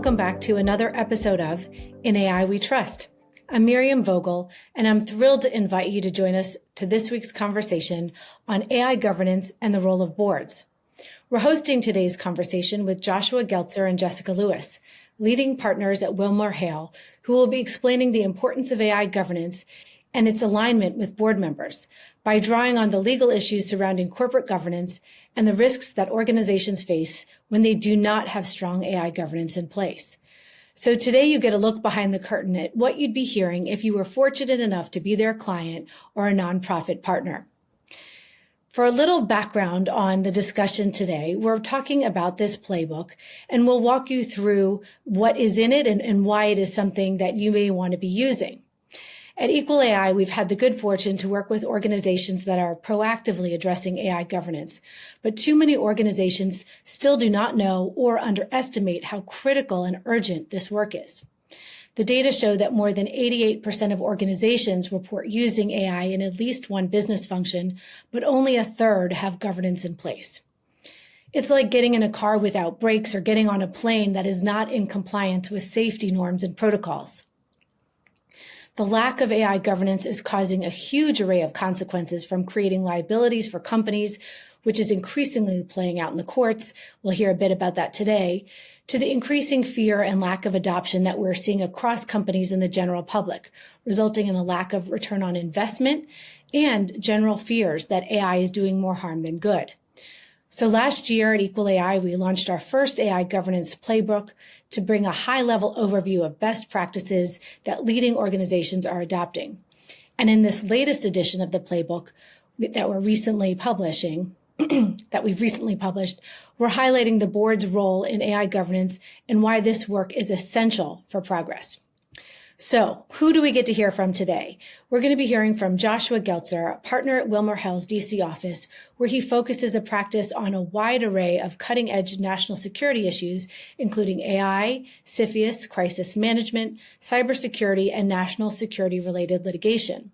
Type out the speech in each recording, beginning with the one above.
welcome back to another episode of In AI We Trust. I'm Miriam Vogel, and I'm thrilled to invite you to join us to this week's conversation on AI governance and the role of boards. We're hosting today's conversation with Joshua Geltzer and Jessica Lewis, leading partners at WilmerHale, who will be explaining the importance of AI governance and its alignment with board members by drawing on the legal issues surrounding corporate governance and the risks that organizations face when they do not have strong AI governance in place. So today you get a look behind the curtain at what you'd be hearing if you were fortunate enough to be their client or a nonprofit partner. For a little background on the discussion today, we're talking about this playbook, and we'll walk you through what is in it and why it is something that you may want to be using. At EqualAI, we've had the good fortune to work with organizations that are proactively addressing AI governance, but too many organizations still do not know or underestimate how critical and urgent this work is. The data show that more than 88% of organizations report using AI in at least one business function, but only a third have governance in place. It's like getting in a car without brakes or getting on a plane that is not in compliance with safety norms and protocols. The lack of AI governance is causing a huge array of consequences, from creating liabilities for companies, which is increasingly playing out in the courts. We'll hear a bit about that today, to the increasing fear and lack of adoption that we're seeing across companies and the general public, resulting in a lack of return on investment and general fears that AI is doing more harm than good. So last year at EqualAI, we launched our first AI Governance Playbook to bring a high-level overview of best practices that leading organizations are adopting. And in this latest edition of the playbook that we've recently published, we're highlighting the board's role in AI governance and why this work is essential for progress. So who do we get to hear from today? We're going to be hearing from Joshua Geltzer, a partner at WilmerHale's DC office, where he focuses a practice on a wide array of cutting-edge national security issues, including AI, CFIUS, crisis management, cybersecurity, and national security-related litigation.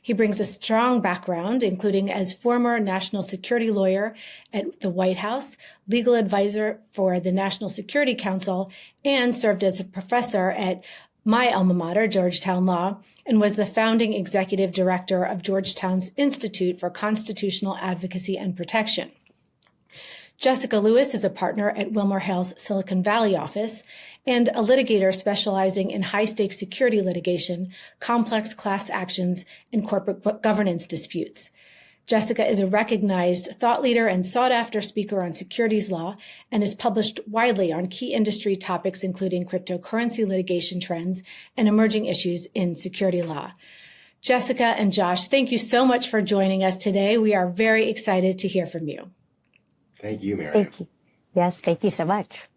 He brings a strong background, including as former national security lawyer at the White House, legal advisor for the National Security Council, and served as a professor at my alma mater, Georgetown Law, and was the founding executive director of Georgetown's Institute for Constitutional Advocacy and Protection. Jessica Lewis is a partner at WilmerHale's Silicon Valley office and a litigator specializing in high-stakes security litigation, complex class actions, and corporate governance disputes. Jessica is a recognized thought leader and sought-after speaker on securities law and is published widely on key industry topics, including cryptocurrency litigation trends and emerging issues in security law. Jessica and Josh, thank you so much for joining us today. We are very excited to hear from you. Thank you, Miriam. Thank you. Yes, thank you so much.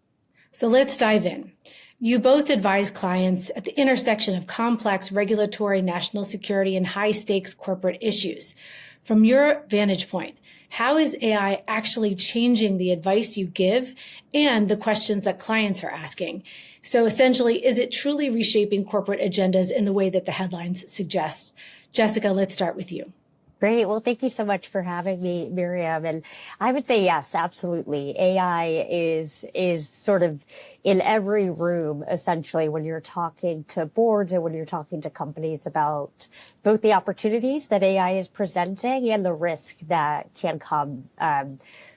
So let's dive in. You both advise clients at the intersection of complex regulatory, national security, and high-stakes corporate issues. From your vantage point, how is AI actually changing the advice you give and the questions that clients are asking? So essentially, is it truly reshaping corporate agendas in the way that the headlines suggest? Jessica, let's start with you. Great. Well, thank you so much for having me, Miriam. And I would say, yes, absolutely. AI is sort of in every room, essentially, when you're talking to boards and when you're talking to companies about both the opportunities that AI is presenting and the risk that can come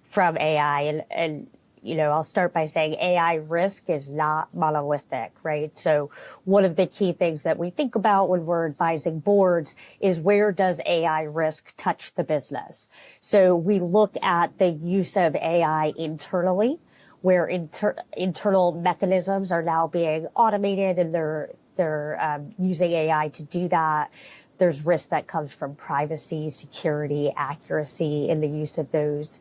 from AI. And you know, I'll start by saying AI risk is not monolithic, right? So one of the key things that we think about when we're advising boards is, where does AI risk touch the business? So we look at the use of AI internally, where internal mechanisms are now being automated and they're using AI to do that. There's risk that comes from privacy, security, accuracy in the use of those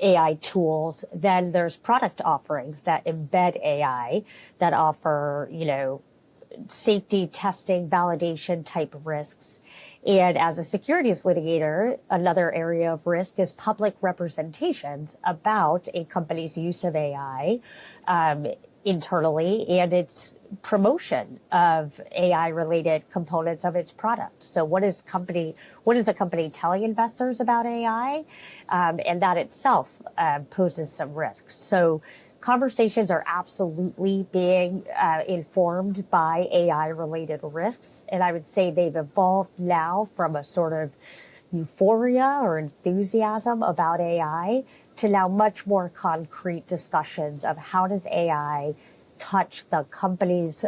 AI tools. Then there's product offerings that embed AI that offer, you know, safety testing, validation type of risks. And as a securities litigator, another area of risk is public representations about a company's use of AI internally and its promotion of AI related components of its product. So what is a company telling investors about AI? And that itself poses some risks. So conversations are absolutely being informed by AI-related risks. And I would say they've evolved now from a sort of euphoria or enthusiasm about AI to now much more concrete discussions of how does AI touch the company's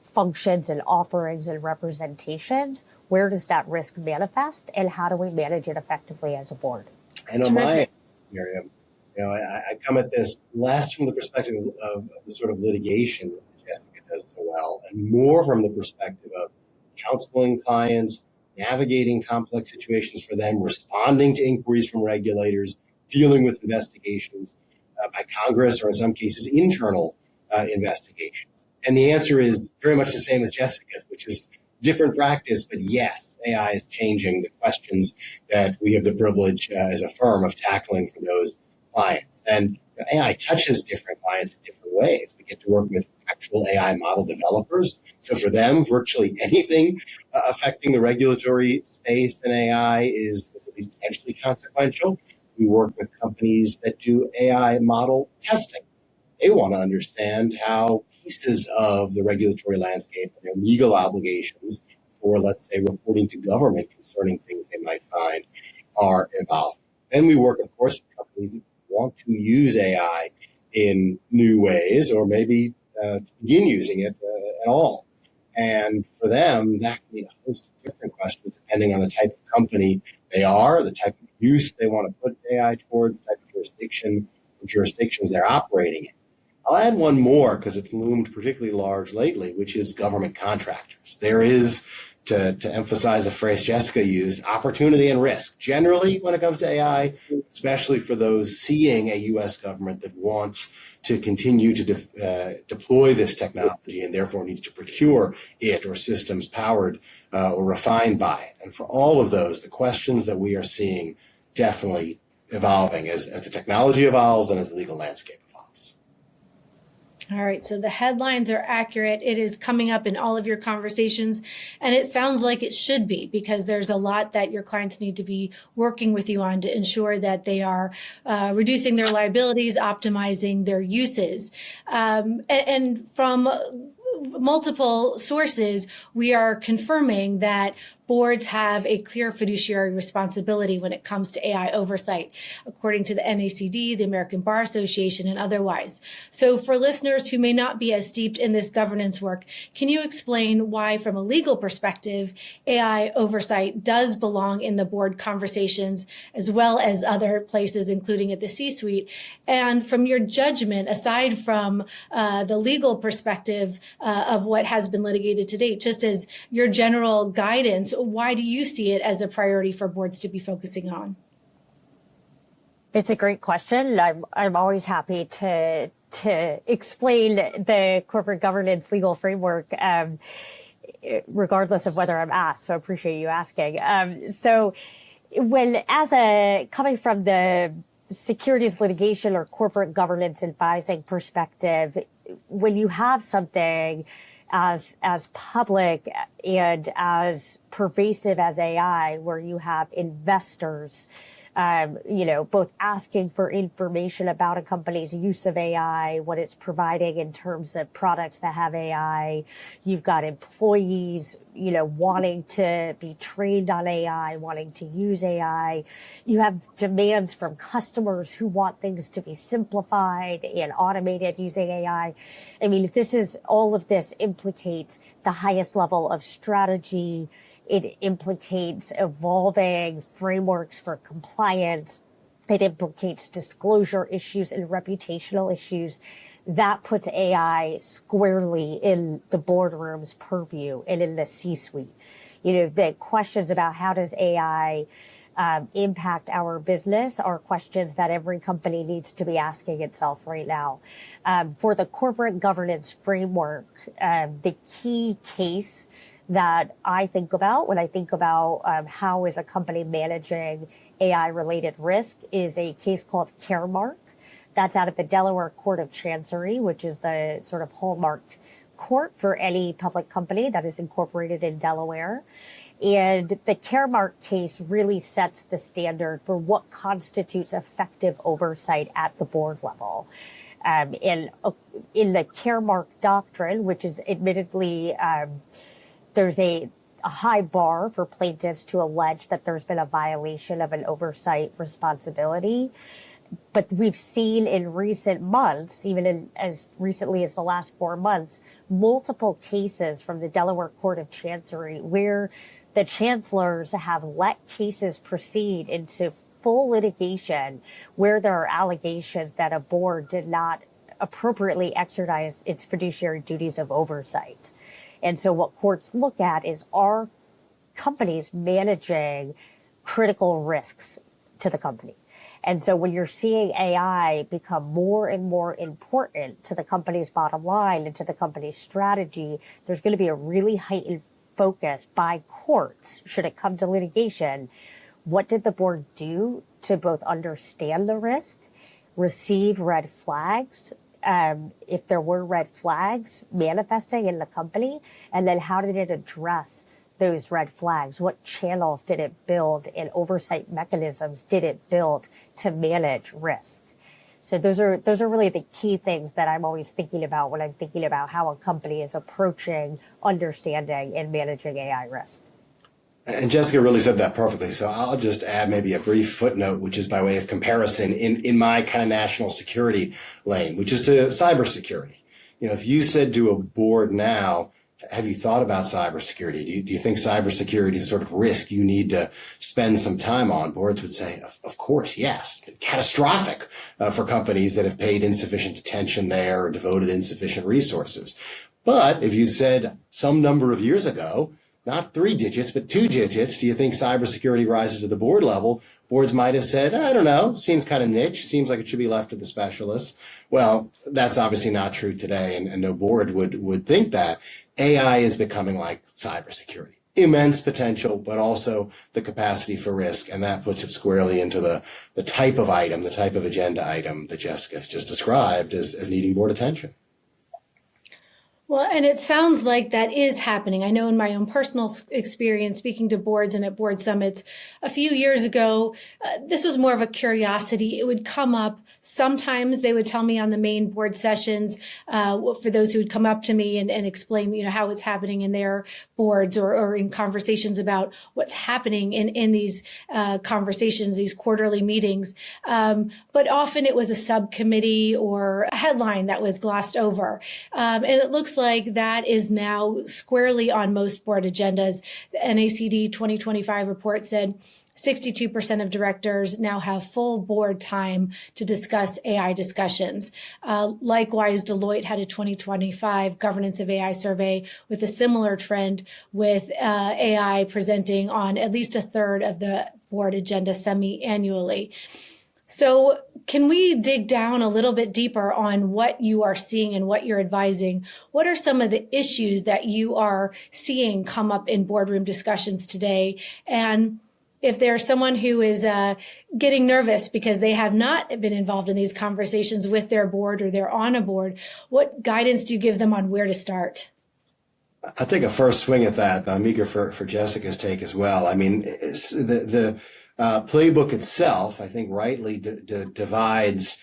functions and offerings and representations. Where does that risk manifest, and how do we manage it effectively as a board? And on my, Miriam, I come at this less from the perspective of the sort of litigation that Jessica does so well, and more from the perspective of counseling clients, navigating complex situations for them, responding to inquiries from regulators, dealing with investigations by Congress, or in some cases, internal investigations. And the answer is very much the same as Jessica's, which is different practice, but yes, AI is changing the questions that we have the privilege as a firm of tackling for those clients. And AI touches different clients in different ways. We get to work with actual AI model developers. So for them, virtually anything affecting the regulatory space in AI is at least potentially consequential. We work with companies that do AI model testing. They want to understand how pieces of the regulatory landscape and their legal obligations for, let's say, reporting to government concerning things they might find are evolving. Then we work, of course, with companies that want to use AI in new ways, or maybe to begin using it at all. And for them, that can be a host of different questions depending on the type of company they are, the type of use they want to put AI towards, the type of jurisdiction or jurisdictions they're operating in. I'll add one more because it's loomed particularly large lately, which is government contractors. There is, to emphasize a phrase Jessica used, opportunity and risk. Generally, when it comes to AI, especially for those seeing a U.S. government that wants to continue to deploy this technology and therefore needs to procure it or systems powered or refined by it. And for all of those, the questions that we are seeing definitely evolving as the technology evolves and as the legal landscape evolves. All right, so the headlines are accurate. It is coming up in all of your conversations, and it sounds like it should be, because there's a lot that your clients need to be working with you on to ensure that they are reducing their liabilities, optimizing their uses. And from multiple sources, we are confirming that boards have a clear fiduciary responsibility when it comes to AI oversight, according to the NACD, the American Bar Association, and otherwise. So for listeners who may not be as steeped in this governance work, can you explain why, from a legal perspective, AI oversight does belong in the board conversations as well as other places, including at the C-suite? And from your judgment, aside from the legal perspective of what has been litigated to date, just as your general guidance, why do you see it as a priority for boards to be focusing on? It's a great question. I'm always happy to explain the corporate governance legal framework, regardless of whether I'm asked. So I appreciate you asking. So coming from the securities litigation or corporate governance advising perspective, when you have something as public and as pervasive as AI, where you have investors, both asking for information about a company's use of AI, what it's providing in terms of products that have AI. You've got employees, wanting to be trained on AI, wanting to use AI. You have demands from customers who want things to be simplified and automated using AI. I mean, all of this implicates the highest level of strategy. It implicates evolving frameworks for compliance. It implicates disclosure issues and reputational issues. That puts AI squarely in the boardroom's purview and in the C-suite. The questions about how does AI impact our business are questions that every company needs to be asking itself right now. For the corporate governance framework, the key case that I think about when I think about how is a company managing AI-related risk is a case called Caremark. That's out of the Delaware Court of Chancery, which is the sort of hallmark court for any public company that is incorporated in Delaware. And the Caremark case really sets the standard for what constitutes effective oversight at the board level. And in the Caremark doctrine, which is admittedly, there's a high bar for plaintiffs to allege that there's been a violation of an oversight responsibility. But we've seen in recent months, even as recently as the last 4 months, multiple cases from the Delaware Court of Chancery where the chancellors have let cases proceed into full litigation where there are allegations that a board did not appropriately exercise its fiduciary duties of oversight. And so what courts look at is, are companies managing critical risks to the company? And so when you're seeing AI become more and more important to the company's bottom line and to the company's strategy, there's going to be a really heightened focus by courts, should it come to litigation. What did the board do to both understand the risk, receive red flags, if there were red flags manifesting in the company, and then how did it address those red flags? What channels did it build and oversight mechanisms did it build to manage risk? So those are really the key things that I'm always thinking about when I'm thinking about how a company is approaching, understanding, and managing AI risk. And Jessica really said that perfectly. So I'll just add maybe a brief footnote, which is by way of comparison in my kind of national security lane, which is to cybersecurity. You know, if you said to a board now, have you thought about cybersecurity? Do you think cybersecurity is a sort of risk you need to spend some time on? Boards would say, of course, yes. Catastrophic for companies that have paid insufficient attention there or devoted insufficient resources. But if you said some number of years ago, not 3 digits, but 2 digits, do you think cybersecurity rises to the board level? Boards might have said, I don't know, seems kind of niche, seems like it should be left to the specialists. Well, that's obviously not true today, and no board would think that. AI is becoming like cybersecurity. Immense potential, but also the capacity for risk, and that puts it squarely into the type of item, the type of agenda item that Jessica has just described as needing board attention. Well, and it sounds like that is happening. I know in my own personal experience, speaking to boards and at board summits a few years ago, this was more of a curiosity. It would come up. Sometimes they would tell me on the main board sessions, for those who would come up to me and explain, how it's happening in their boards or in conversations about what's happening in these conversations, these quarterly meetings. But often it was a subcommittee or a headline that was glossed over. And it looks like that is now squarely on most board agendas. The NACD 2025 report said 62% of directors now have full board time to discuss AI discussions. Likewise, Deloitte had a 2025 Governance of AI survey with a similar trend, with AI presenting on at least a third of the board agenda semi-annually. So can we dig down a little bit deeper on what you are seeing and what you're advising? What are some of the issues that you are seeing come up in boardroom discussions today? And if there's someone who is getting nervous because they have not been involved in these conversations with their board or they're on a board, what guidance do you give them on where to start? I'll take a first swing at that. I'm eager for Jessica's take as well. I mean, the playbook itself, I think, rightly divides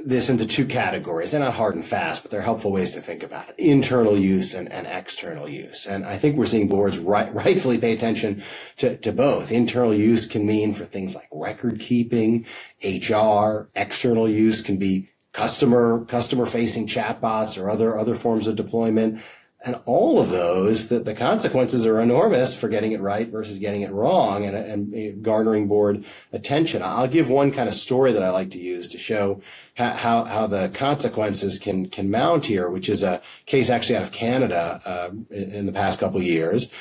this into 2 categories. They're not hard and fast, but they're helpful ways to think about it: internal use and external use. And I think we're seeing boards rightfully pay attention to both. Internal use can mean for things like record keeping, HR. External use can be customer facing chatbots or other forms of deployment. And all of those, the consequences are enormous for getting it right versus getting it wrong and garnering board attention. I'll give one kind of story that I like to use to show how the consequences can mount here, which is a case actually out of Canada in the past couple of years.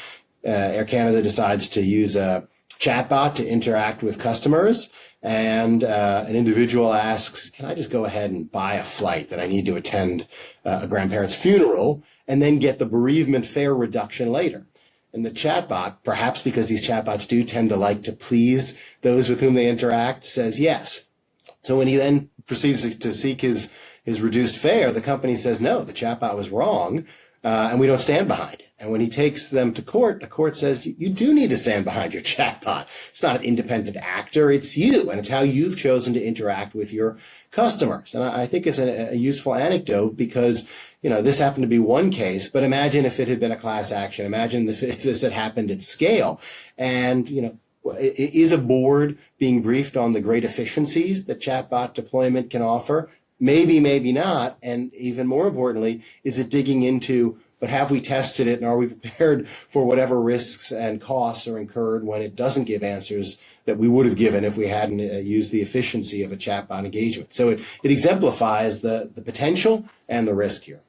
Air Canada decides to use a chatbot to interact with customers. And an individual asks, can I just go ahead and buy a flight that I need to attend a grandparent's funeral and then get the bereavement fare reduction later? And the chatbot, perhaps because these chatbots do tend to like to please those with whom they interact, says yes. So when he then proceeds to seek his reduced fare, the company says, no, the chatbot was wrong. and we don't stand behind it. And when he takes them to court, the court says, you do need to stand behind your chatbot. It's not an independent actor, it's you, and it's how you've chosen to interact with your customers. And I think it's a useful anecdote because, this happened to be one case, but imagine if it had been a class action. Imagine if this had happened at scale. And, is a board being briefed on the great efficiencies that chatbot deployment can offer? Maybe, maybe not. And even more importantly, is it digging into, but have we tested it and are we prepared for whatever risks and costs are incurred when it doesn't give answers that we would have given if we hadn't used the efficiency of a chatbot engagement? So it exemplifies the potential and the risk here.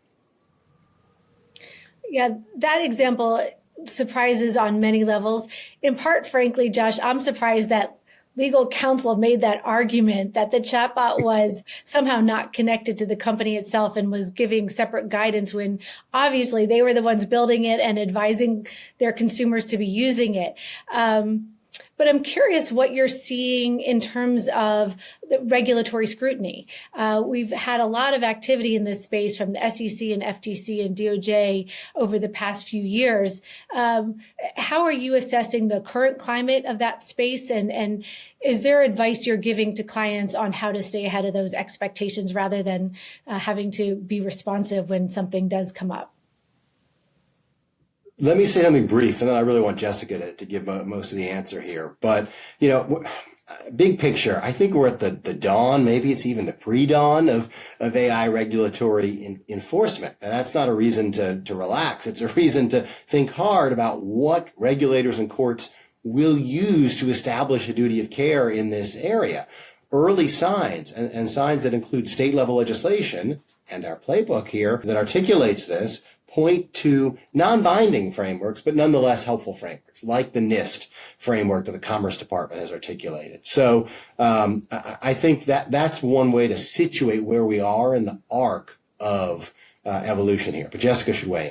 Yeah, that example surprises on many levels. In part, frankly, Josh, I'm surprised that legal counsel made that argument that the chatbot was somehow not connected to the company itself and was giving separate guidance when obviously they were the ones building it and advising their consumers to be using it. But I'm curious what you're seeing in terms of the regulatory scrutiny. We've had a lot of activity in this space from the SEC and FTC and DOJ over the past few years. How are you assessing the current climate of that space? And is there advice you're giving to clients on how to stay ahead of those expectations rather than having to be responsive when something does come up? Let me say something brief, and then I really want Jessica to give most of the answer here. But, big picture, I think we're at the dawn, maybe it's even the pre-dawn of AI regulatory enforcement. And that's not a reason to relax. It's a reason to think hard about what regulators and courts will use to establish a duty of care in this area. Early signs, and signs that include state-level legislation, and our playbook here that articulates this, point to non-binding frameworks, but nonetheless helpful frameworks, like the NIST framework that the Commerce Department has articulated. So I think that's one way to situate where we are in the arc of evolution here. But Jessica should weigh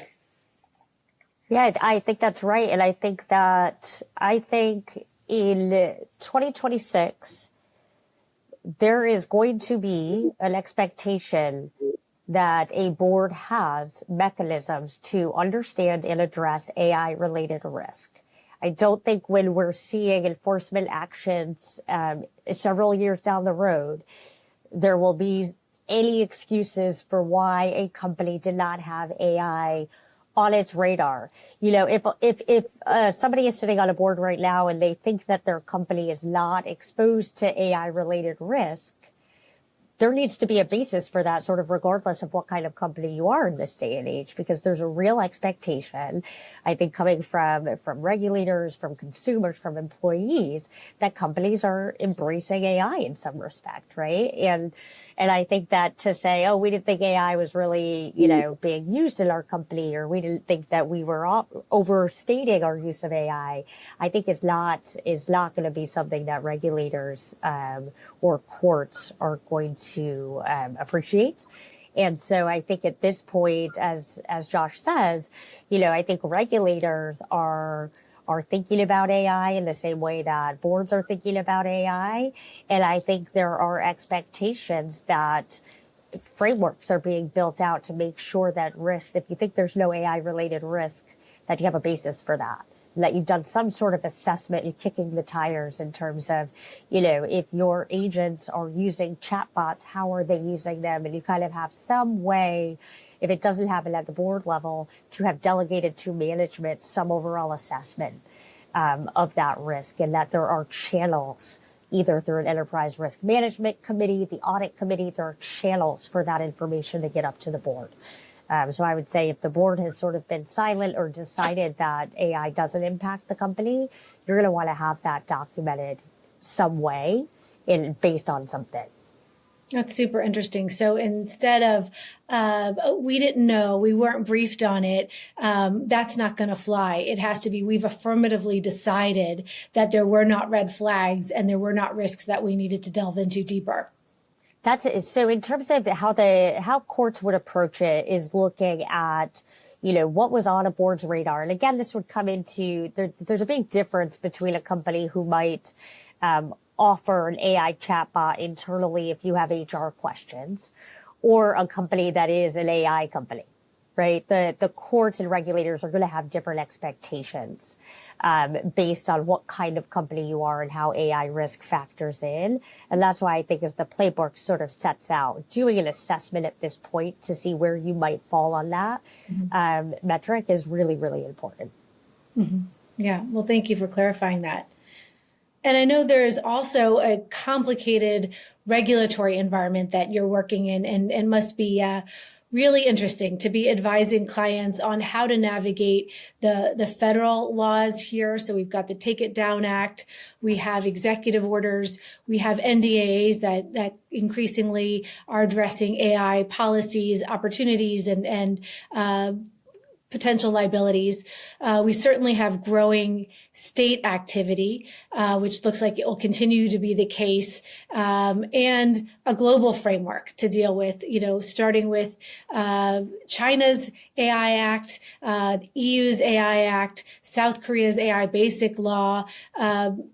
in. Yeah, I think that's right. And I think in 2026, there is going to be an expectation that a board has mechanisms to understand and address AI-related risk. I don't think when we're seeing enforcement actions several years down the road, there will be any excuses for why a company did not have AI on its radar. If somebody is sitting on a board right now and they think that their company is not exposed to AI-related risk, there needs to be a basis for that, sort of regardless of what kind of company you are in this day and age, because there's a real expectation, I think, coming from regulators, from consumers, from employees, that companies are embracing AI in some respect, right? And I think that to say, oh, we didn't think AI was really, being used in our company, or we didn't think that we were overstating our use of AI, I think is not going to be something that regulators or courts are going to appreciate. And so I think at this point, as Josh says, I think regulators are thinking about AI in the same way that boards are thinking about AI. And I think there are expectations that frameworks are being built out to make sure that risks, if you think there's no AI related risk, that you have a basis for that. And that you've done some sort of assessment and kicking the tires in terms of, if your agents are using chatbots, how are they using them? And you kind of have some way, if it doesn't happen at the board level, to have delegated to management some overall assessment of that risk, and that there are channels, either through an enterprise risk management committee, the audit committee, there are channels for that information to get up to the board. So I would say if the board has sort of been silent or decided that AI doesn't impact the company, you're going to want to have that documented some way based on something. That's super interesting. So instead of, we didn't know, we weren't briefed on it, that's not going to fly. It has to be, we've affirmatively decided that there were not red flags and there were not risks that we needed to delve into deeper. That's it. So in terms of how courts would approach it is looking at, what was on a board's radar. And again, this would come into, there's a big difference between a company who might, offer an AI chatbot internally if you have HR questions, or a company that is an AI company, right? The courts and regulators are going to have different expectations based on what kind of company you are and how AI risk factors in. And that's why I think as the playbook sort of sets out, doing an assessment at this point to see where you might fall on that metric is really, really important. Mm-hmm. Yeah, well, thank you for clarifying that. And I know there's also a complicated regulatory environment that you're working in and must be really interesting to be advising clients on how to navigate the federal laws here. So we've got the Take It Down Act, we have executive orders, we have NDAs that increasingly are addressing AI policies, opportunities, and potential liabilities. We certainly have growing state activity, which looks like it will continue to be the case, and a global framework to deal with, starting with China's AI Act, the EU's AI Act, South Korea's AI Basic Law.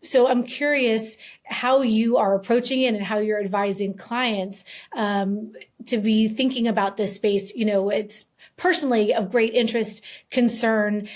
So I'm curious how you are approaching it and how you're advising clients to be thinking about this space. It's personally of great interest, concern.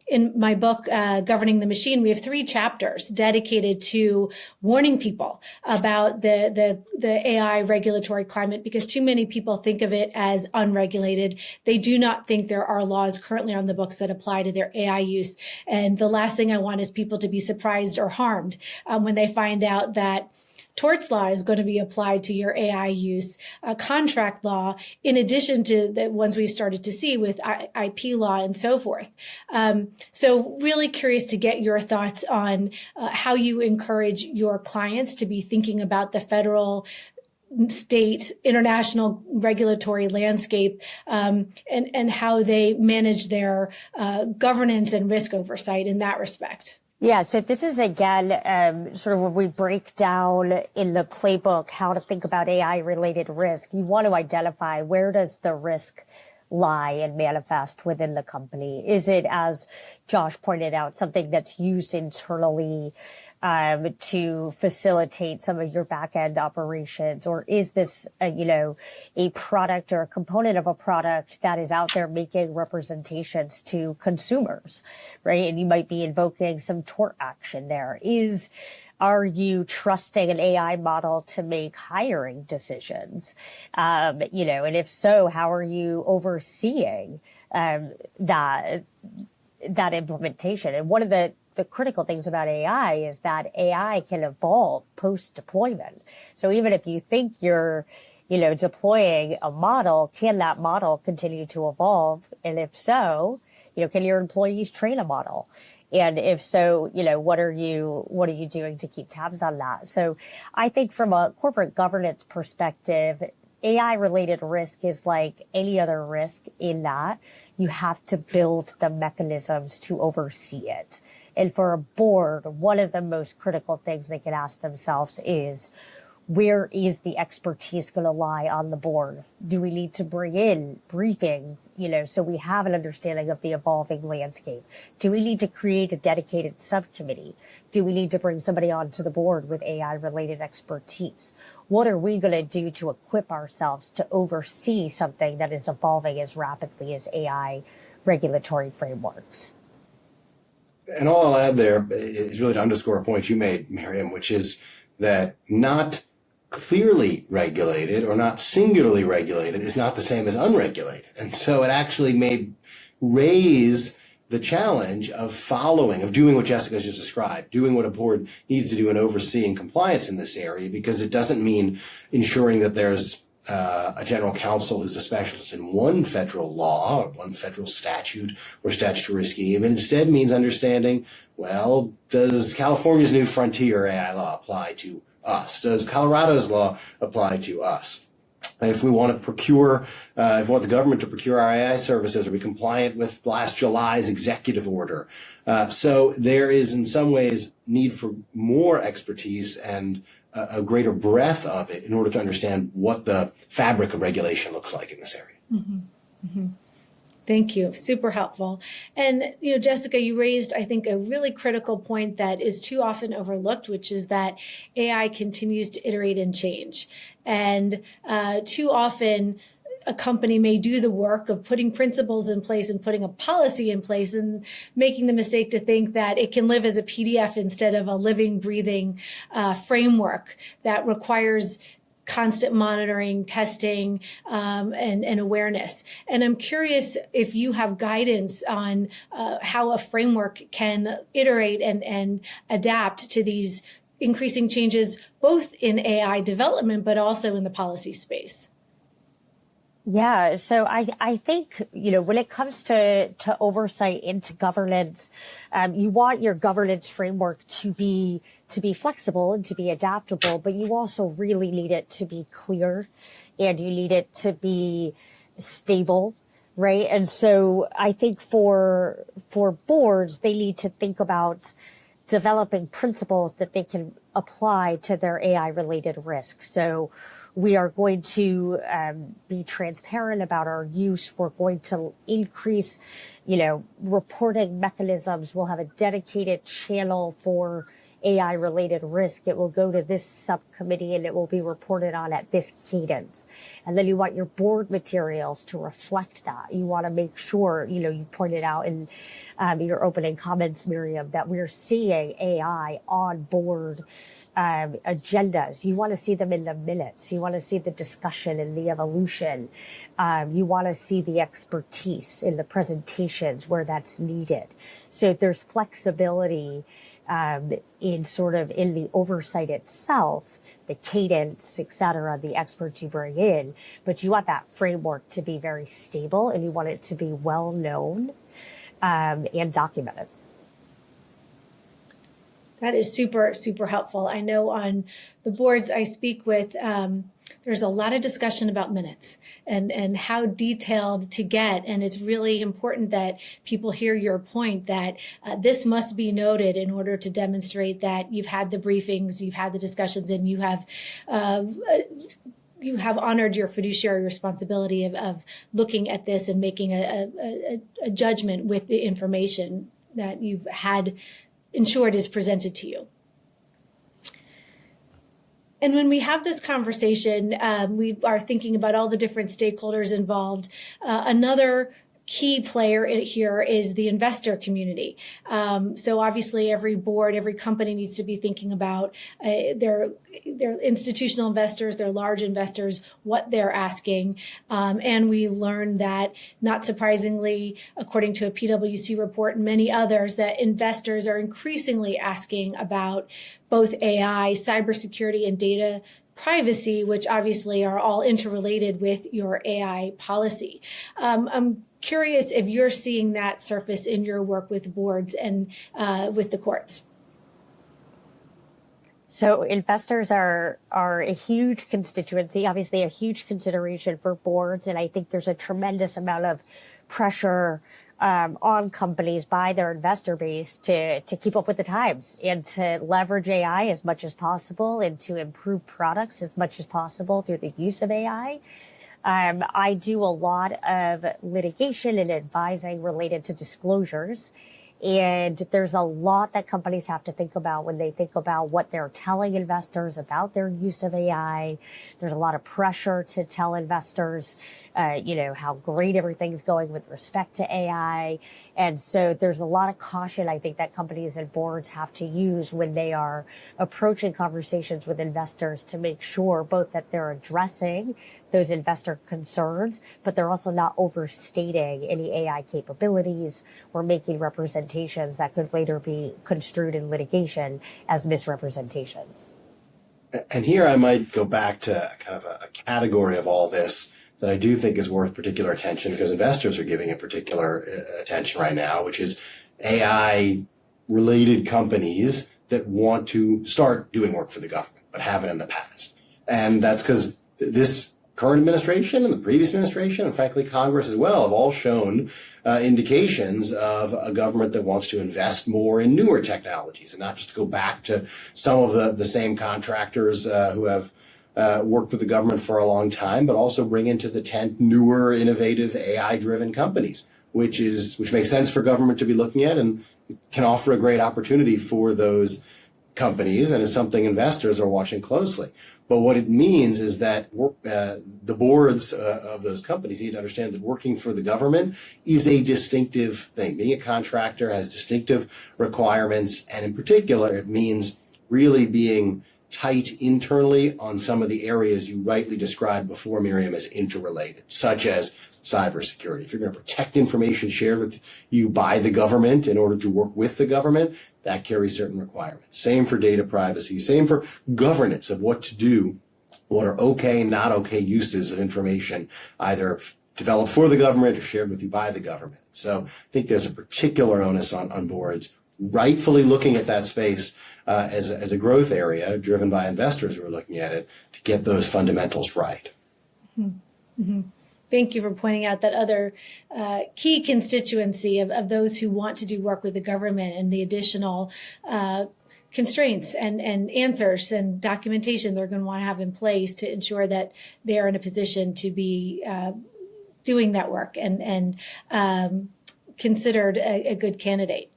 In my book, Governing the Machine, we have 3 chapters dedicated to warning people about the AI regulatory climate, because too many people think of it as unregulated. They do not think there are laws currently on the books that apply to their AI use. And the last thing I want is people to be surprised or harmed when they find out that torts law is going to be applied to your AI use, contract law, in addition to the ones we've started to see with IP law and so forth. So really curious to get your thoughts on how you encourage your clients to be thinking about the federal, state, international regulatory landscape, and how they manage their governance and risk oversight in that respect. Yeah, so this is, again, sort of when we break down in the playbook how to think about AI-related risk. You want to identify where does the risk lie and manifest within the company. Is it, as Josh pointed out, something that's used internally to facilitate some of your back-end operations? Or is this, a product or a component of a product that is out there making representations to consumers, right? And you might be invoking some tort action there. Are you trusting an AI model to make hiring decisions? And if so, how are you overseeing that implementation? And one of the critical things about AI is that AI can evolve post-deployment. So even if you think you're, deploying a model, can that model continue to evolve? And if so, can your employees train a model? And if so, what are you doing to keep tabs on that? So I think from a corporate governance perspective, AI-related risk is like any other risk in that you have to build the mechanisms to oversee it. And for a board, one of the most critical things they can ask themselves is, where is the expertise going to lie on the board? Do we need to bring in briefings, so we have an understanding of the evolving landscape? Do we need to create a dedicated subcommittee? Do we need to bring somebody onto the board with AI-related expertise? What are we going to do to equip ourselves to oversee something that is evolving as rapidly as AI regulatory frameworks? And all I'll add there is really to underscore a point you made, Miriam, which is that not clearly regulated or not singularly regulated is not the same as unregulated. And so it actually may raise the challenge of doing what Jessica just described, doing what a board needs to do in overseeing compliance in this area, because it doesn't mean ensuring that there's a general counsel who's a specialist in one federal law or one federal statute or statutory scheme. It instead means understanding, well, does California's new frontier AI law apply to us? Does Colorado's law apply to us? If we want to procure, if we want the government to procure our AI services, are we compliant with last July's executive order? So there is in some ways need for more expertise and a greater breadth of it in order to understand what the fabric of regulation looks like in this area. Mm-hmm. Mm-hmm. Thank you. Super helpful. And, Jessica, you raised, I think, a really critical point that is too often overlooked, which is that AI continues to iterate and change. And too often, a company may do the work of putting principles in place and putting a policy in place and making the mistake to think that it can live as a PDF instead of a living, breathing framework that requires constant monitoring, testing, and awareness. And I'm curious if you have guidance on how a framework can iterate and adapt to these increasing changes, both in AI development, but also in the policy space. Yeah, so I think, when it comes to oversight into governance, you want your governance framework to be flexible and to be adaptable, but you also really need it to be clear and you need it to be stable, right? And so I think for boards, they need to think about developing principles that they can apply to their AI related risks. So we are going to be transparent about our use. We're going to increase, reporting mechanisms. We'll have a dedicated channel for AI related risk. It will go to this subcommittee and it will be reported on at this cadence. And then you want your board materials to reflect that. You want to make sure, you pointed out in your opening comments, Miriam, that we're seeing AI on board agendas. You want to see them in the minutes. You want to see the discussion and the evolution. You want to see the expertise in the presentations where that's needed. So there's flexibility in the oversight itself, the cadence, et cetera, the experts you bring in, but you want that framework to be very stable and you want it to be well known and documented. That is super, super helpful. I know on the boards I speak with, there's a lot of discussion about minutes and how detailed to get. And it's really important that people hear your point that this must be noted in order to demonstrate that you've had the briefings, you've had the discussions, and you have honored your fiduciary responsibility of looking at this and making a judgment with the information that you've had ensured is presented to you. And when we have this conversation, we are thinking about all the different stakeholders involved. Another key player here is the investor community. So obviously every board, every company needs to be thinking about their institutional investors, their large investors, what they're asking. And we learned that, not surprisingly, according to a PwC report and many others, that investors are increasingly asking about both AI, cybersecurity, and data privacy, which obviously are all interrelated with your AI policy. I'm curious if you're seeing that surface in your work with boards and with the courts. So investors are a huge constituency, obviously a huge consideration for boards. And I think there's a tremendous amount of pressure on companies by their investor base to keep up with the times and to leverage AI as much as possible and to improve products as much as possible through the use of AI. I do a lot of litigation and advising related to disclosures. And there's a lot that companies have to think about when they think about what they're telling investors about their use of AI. There's a lot of pressure to tell investors, how great everything's going with respect to AI. And so there's a lot of caution, I think, that companies and boards have to use when they are approaching conversations with investors to make sure both that they're addressing those investor concerns, but they're also not overstating any AI capabilities or making representations that could later be construed in litigation as misrepresentations. And here I might go back to kind of a category of all this that I do think is worth particular attention because investors are giving it particular attention right now, which is AI related companies that want to start doing work for the government, but haven't in the past. And that's because this current administration and the previous administration, and frankly, Congress as well, have all shown indications of a government that wants to invest more in newer technologies and not just go back to some of the same contractors who have worked with the government for a long time, but also bring into the tent newer, innovative, AI-driven companies, which makes sense for government to be looking at and can offer a great opportunity for those companies, and it's something investors are watching closely. But what it means is that the boards of those companies need to understand that working for the government is a distinctive thing. Being a contractor has distinctive requirements, and in particular, it means really being tight internally on some of the areas you rightly described before, Miriam, as interrelated, such as cybersecurity. If you're going to protect information shared with you by the government in order to work with the government, that carries certain requirements. Same for data privacy, same for governance of what to do, what are okay and not okay uses of information, either developed for the government or shared with you by the government. So I think there's a particular onus on boards rightfully looking at that space as a growth area driven by investors who are looking at it to get those fundamentals right. Mm-hmm. Thank you for pointing out that other key constituency of those who want to do work with the government and the additional constraints and answers and documentation they're going to want to have in place to ensure that they are in a position to be doing that work and considered a good candidate.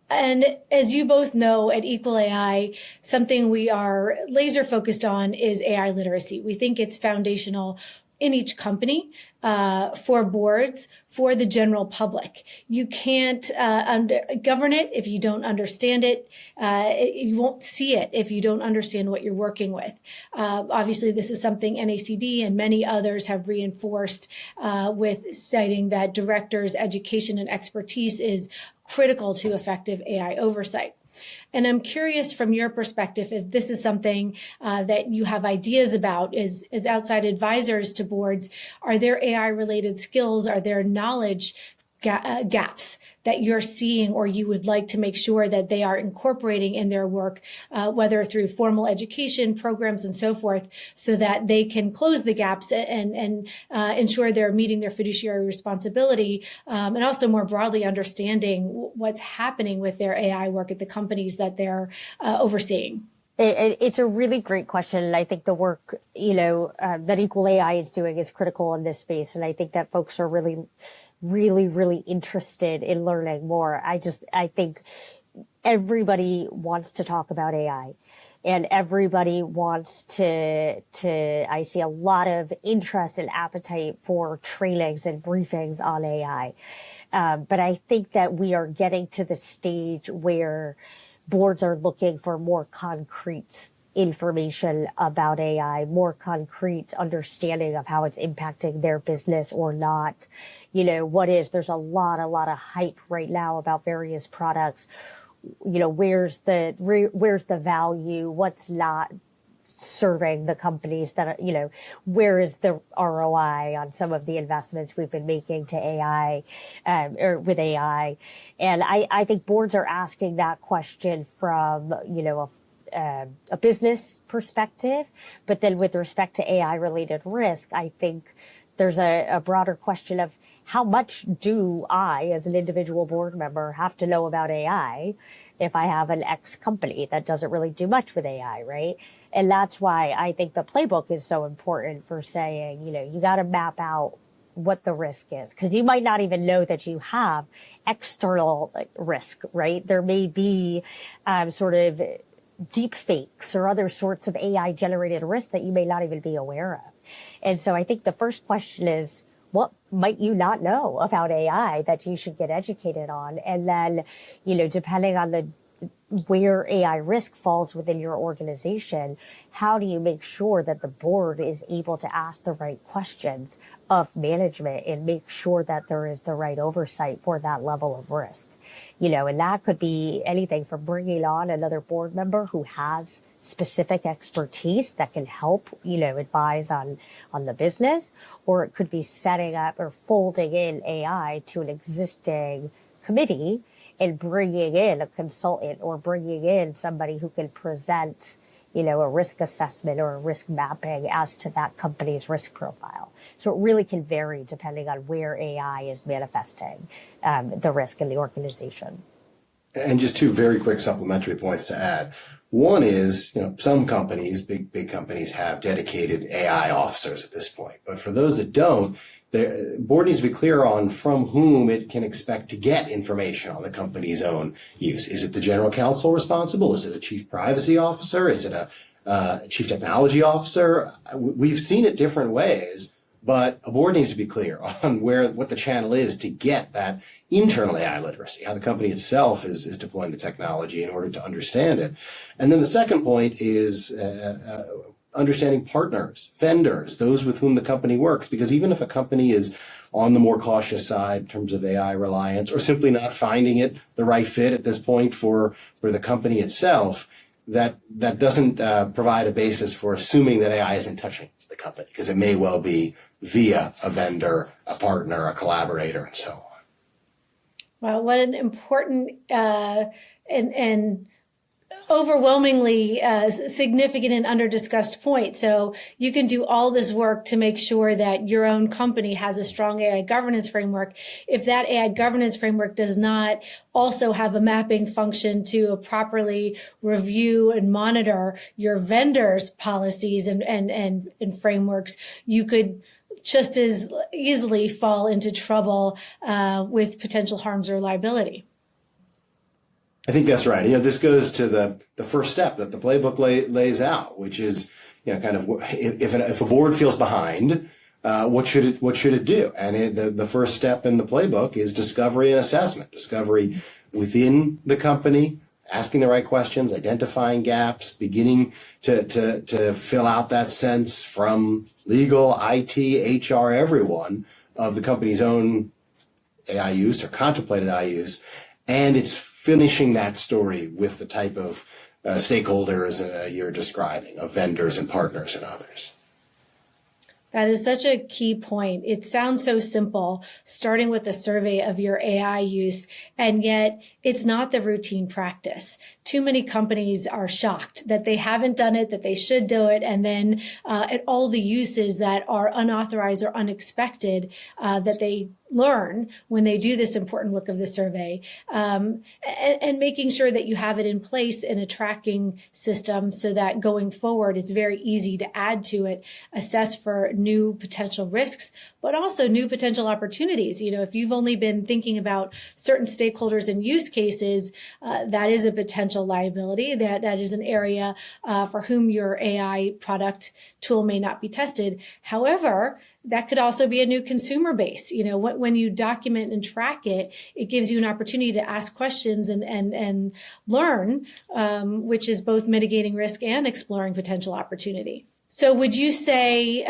And as you both know, at EqualAI, something we are laser focused on is AI literacy. We think it's foundational in each company, for boards, for the general public. You can't govern it if you don't understand it. You won't see it if you don't understand what you're working with. Obviously, this is something NACD and many others have reinforced with citing that directors' education and expertise is critical to effective AI oversight. And I'm curious from your perspective, if this is something that you have ideas about as outside advisors to boards, are there AI related skills? Are there knowledge gaps that you're seeing or you would like to make sure that they are incorporating in their work, whether through formal education programs and so forth, so that they can close the gaps and ensure they're meeting their fiduciary responsibility, and also more broadly understanding what's happening with their AI work at the companies that they're overseeing? It's a really great question. And I think the work, that EqualAI is doing is critical in this space. And I think that folks are really interested in learning more. I think everybody wants to talk about AI and everybody wants to I see a lot of interest and appetite for trainings and briefings on AI. But I think that we are getting to the stage where boards are looking for more concrete information about AI, more concrete understanding of how it's impacting their business or not. There's a lot of hype right now about various products. Where's the value? What's not serving the companies that where is the ROI on some of the investments we've been making to AI, or with AI? And I think boards are asking that question from, a business perspective, but then with respect to AI related risk, I think there's a broader question of how much do I, as an individual board member, have to know about AI if I have an X company that doesn't really do much with AI, right? And that's why I think the playbook is so important for saying, you got to map out what the risk is, because you might not even know that you have external risk, right? There may be sort of deep fakes or other sorts of AI generated risk that you may not even be aware of. And so I think the first question is, what might you not know about AI that you should get educated on? And then, depending on where AI risk falls within your organization, how do you make sure that the board is able to ask the right questions of management and make sure that there is the right oversight for that level of risk? And that could be anything from bringing on another board member who has specific expertise that can help, advise on the business, or it could be setting up or folding in AI to an existing committee and bringing in a consultant or bringing in somebody who can present, a risk assessment or a risk mapping as to that company's risk profile. So it really can vary depending on where AI is manifesting the risk in the organization. And just two very quick supplementary points to add. One is, some companies, big companies, have dedicated AI officers at this point. But for those that don't, the board needs to be clear on from whom it can expect to get information on the company's own use. Is it the general counsel responsible? Is it a chief privacy officer? Is it a chief technology officer? We've seen it different ways, but a board needs to be clear on what the channel is to get that internal AI literacy, how the company itself is deploying the technology in order to understand it. And then the second point is understanding partners, vendors, those with whom the company works, because even if a company is on the more cautious side in terms of AI reliance, or simply not finding it the right fit at this point for the company itself, that doesn't provide a basis for assuming that AI isn't touching the company, because it may well be via a vendor, a partner, a collaborator, and so on. Wow, what an important and overwhelmingly significant and under-discussed point. So you can do all this work to make sure that your own company has a strong AI governance framework. If that AI governance framework does not also have a mapping function to properly review and monitor your vendors' policies and frameworks, you could just as easily fall into trouble with potential harms or liability. I think that's right. This goes to the first step that the playbook lays out, which is, kind of if a board feels behind, what should it do? And the first step in the playbook is discovery and assessment. Discovery within the company, asking the right questions, identifying gaps, beginning to fill out that sense from legal, IT, HR, everyone of the company's own AI use or contemplated AI use, and it's finishing that story with the type of stakeholders you're describing, of vendors and partners and others. That is such a key point. It sounds so simple, starting with a survey of your AI use, and yet it's not the routine practice. Too many companies are shocked that they haven't done it, that they should do it, and then at all the uses that are unauthorized or unexpected that they learn when they do this important work of the survey, and making sure that you have it in place in a tracking system so that going forward, it's very easy to add to it, assess for new potential risks, but also new potential opportunities. If you've only been thinking about certain stakeholders and use cases, that is a potential liability. That is an area for whom your AI product tool may not be tested. However, that could also be a new consumer base. When you document and track it, it gives you an opportunity to ask questions and learn, which is both mitigating risk and exploring potential opportunity. So would you say,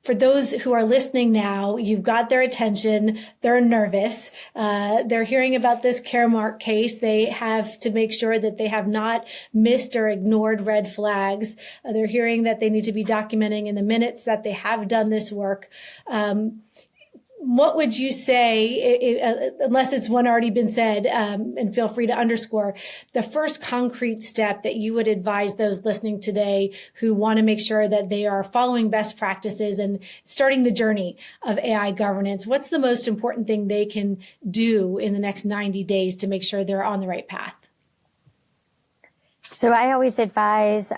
for those who are listening now, you've got their attention, they're nervous, they're hearing about this Caremark case, they have to make sure that they have not missed or ignored red flags, they're hearing that they need to be documenting in the minutes that they have done this work. What would you say, unless it's one already been said, and feel free to underscore, the first concrete step that you would advise those listening today who want to make sure that they are following best practices and starting the journey of AI governance? What's the most important thing they can do in the next 90 days to make sure they're on the right path? So I always advise,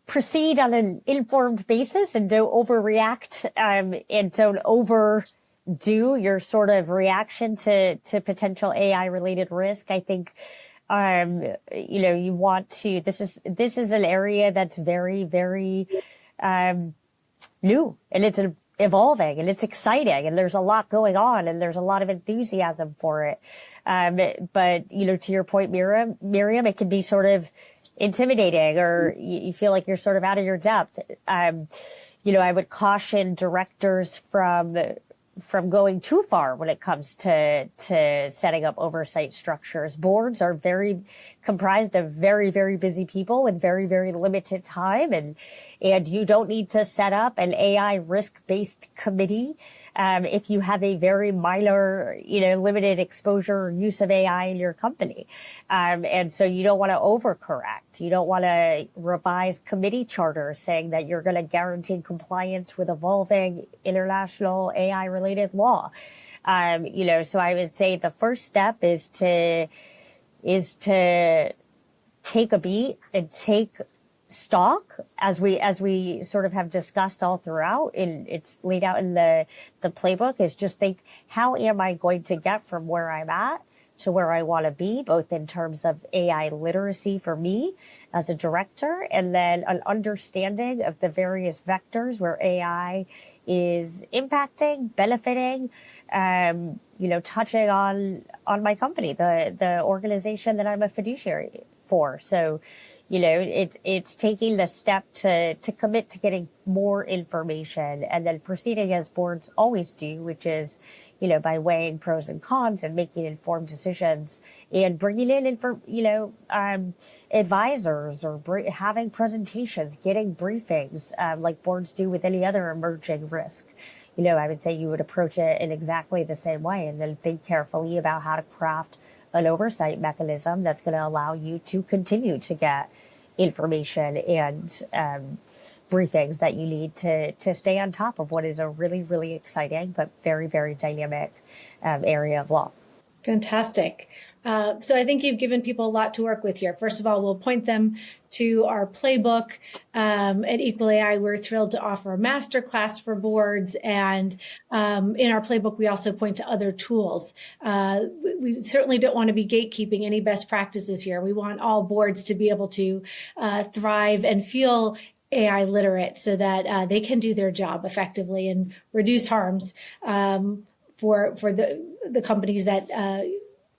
proceed on an informed basis and don't overreact, and don't overdo your sort of reaction to potential AI related risk. I think, you want to, this is an area that's very, very, new, and it's evolving, and it's exciting, and there's a lot going on, and there's a lot of enthusiasm for it. But, to your point, Miriam, it can be sort of intimidating, or you feel like you're sort of out of your depth. I would caution directors from going too far when it comes to setting up oversight structures. Boards are comprised of very, very busy people with very, very limited time, and you don't need to set up an AI risk-based committee if you have a very minor, limited exposure or use of AI in your company. And so you don't want to overcorrect. You don't want to revise committee charters saying that you're going to guarantee compliance with evolving international AI related law. So I would say the first step is to take a beat and take stock, as we sort of have discussed all throughout, and it's laid out in the playbook, is just think, how am I going to get from where I'm at to where I want to be, both in terms of AI literacy for me as a director, and then an understanding of the various vectors where AI is impacting, benefiting, touching on my company, the organization that I'm a fiduciary for. So, it's taking the step to commit to getting more information, and then proceeding as boards always do, which is, by weighing pros and cons and making informed decisions, and bringing in advisors, or having presentations, getting briefings, like boards do with any other emerging risk. I would say you would approach it in exactly the same way, and then think carefully about how to craft an oversight mechanism that's going to allow you to continue to get information and briefings that you need to stay on top of what is a really, really exciting but very, very dynamic area of law. Fantastic. So I think you've given people a lot to work with here. First of all, we'll point them to our playbook. At EqualAI, we're thrilled to offer a masterclass for boards. And in our playbook, we also point to other tools. We certainly don't want to be gatekeeping any best practices here. We want all boards to be able to thrive and feel AI literate so that they can do their job effectively and reduce harms for the companies that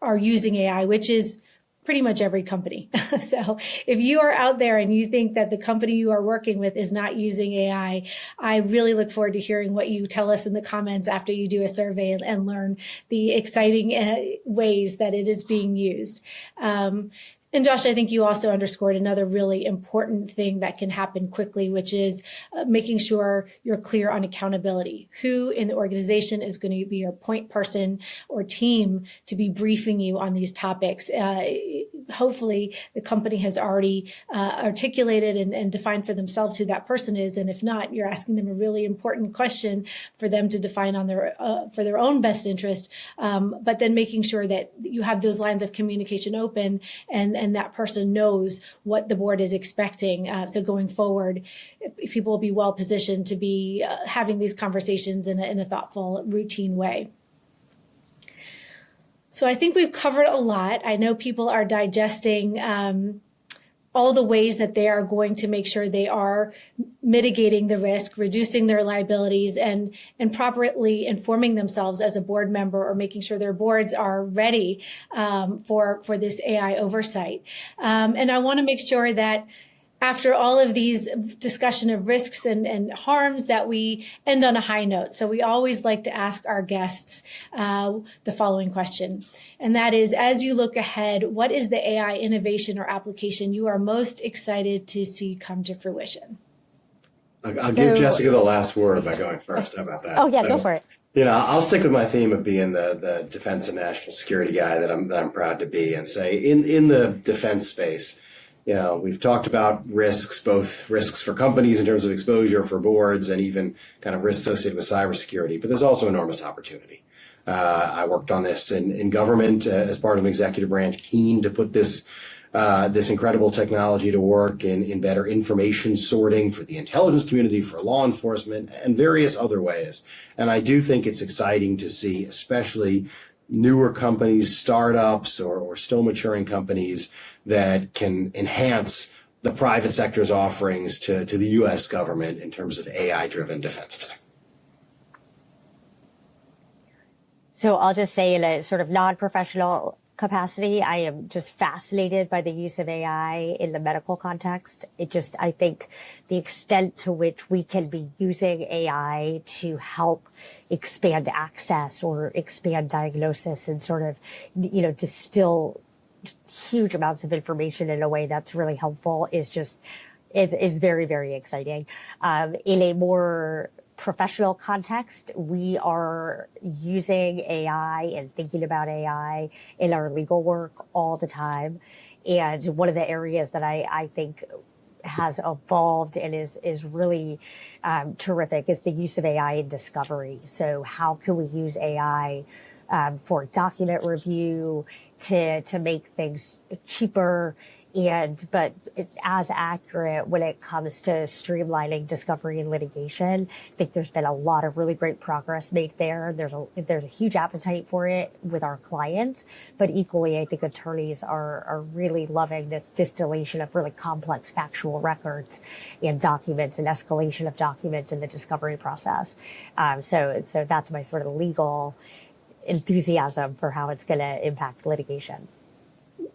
are using AI, which is pretty much every company. So if you are out there and you think that the company you are working with is not using AI, I really look forward to hearing what you tell us in the comments after you do a survey and learn the exciting ways that it is being used. And Josh, I think you also underscored another really important thing that can happen quickly, which is making sure you're clear on accountability. Who in the organization is going to be your point person or team to be briefing you on these topics? Hopefully the company has already articulated and defined for themselves who that person is. And if not, you're asking them a really important question for them to define on for their own best interest. But then making sure that you have those lines of communication open and that person knows what the board is expecting. So going forward, people will be well positioned to be having these conversations in a thoughtful, routine way. So I think we've covered a lot. I know people are digesting all the ways that they are going to make sure they are mitigating the risk, reducing their liabilities, and properly informing themselves as a board member, or making sure their boards are ready for this AI oversight. And I want to make sure that after all of these discussion of risks and harms, that we end on a high note. So we always like to ask our guests the following question. And that is, as you look ahead, what is the AI innovation or application you are most excited to see come to fruition? I'll give Jessica the last word by going first. How about that? Oh, yeah, go for it. I'll stick with my theme of being the defense and national security guy that I'm proud to be, and say in the defense space, we've talked about risks, both risks for companies in terms of exposure, for boards, and even kind of risks associated with cybersecurity. But there's also enormous opportunity. I worked on this in government as part of an executive branch, keen to put this incredible technology to work in better information sorting for the intelligence community, for law enforcement, and various other ways. And I do think it's exciting to see, especially newer companies, startups, or still maturing companies that can enhance the private sector's offerings to the U.S. government in terms of AI-driven defense tech. So I'll just say, in a sort of non-professional capacity, I am just fascinated by the use of AI in the medical context. I think the extent to which we can be using AI to help expand access or expand diagnosis and sort of, distill huge amounts of information in a way that's really helpful is very, very exciting. In a more professional context, we are using AI and thinking about AI in our legal work all the time. And one of the areas that I think has evolved and is really terrific is the use of AI in discovery. So how can we use AI for document review to make things cheaper but it's as accurate when it comes to streamlining discovery and litigation. I think there's been a lot of really great progress made there. There's a huge appetite for it with our clients, but equally, I think attorneys are really loving this distillation of really complex factual records and documents and escalation of documents in the discovery process. So that's my sort of legal enthusiasm for how it's going to impact litigation.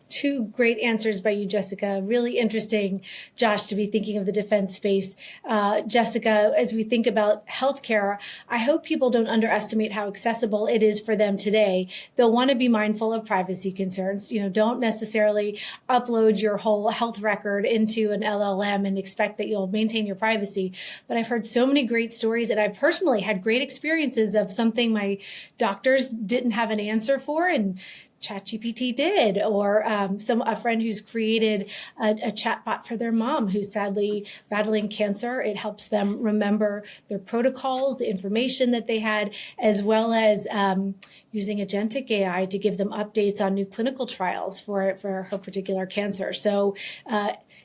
Two great answers by you, Jessica. Really interesting, Josh, to be thinking of the defense space. Jessica, as we think about healthcare, I hope people don't underestimate how accessible it is for them today. They'll want to be mindful of privacy concerns. Don't necessarily upload your whole health record into an LLM and expect that you'll maintain your privacy. But I've heard so many great stories, and I personally had great experiences of something my doctors didn't have an answer for, and ChatGPT did, or a friend who's created a chatbot for their mom who's sadly battling cancer. It helps them remember their protocols, the information that they had, as well as using agentic AI to give them updates on new clinical trials for her particular cancer. So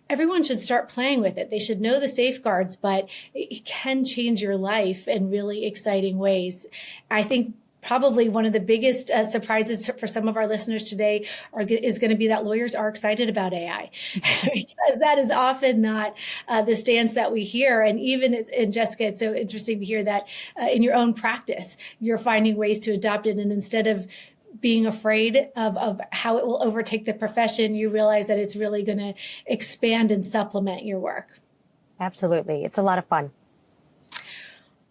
everyone should start playing with it. They should know the safeguards, but it can change your life in really exciting ways. I think probably one of the biggest surprises for some of our listeners today is going to be that lawyers are excited about AI, because that is often not the stance that we hear. And even in Jessica, it's so interesting to hear that in your own practice, you're finding ways to adopt it. And instead of being afraid of how it will overtake the profession, you realize that it's really going to expand and supplement your work. Absolutely. It's a lot of fun.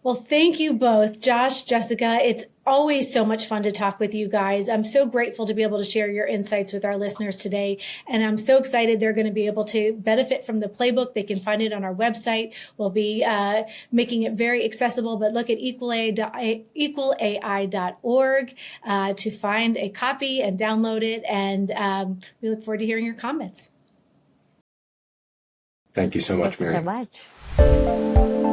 Well, thank you both, Josh, Jessica. It's always so much fun to talk with you guys. I'm so grateful to be able to share your insights with our listeners today. And I'm so excited they're going to be able to benefit from the playbook. They can find it on our website. We'll be making it very accessible, but look at EqualAI.org to find a copy and download it. And we look forward to hearing your comments. Thank you so much, Miriam. Thank you so much.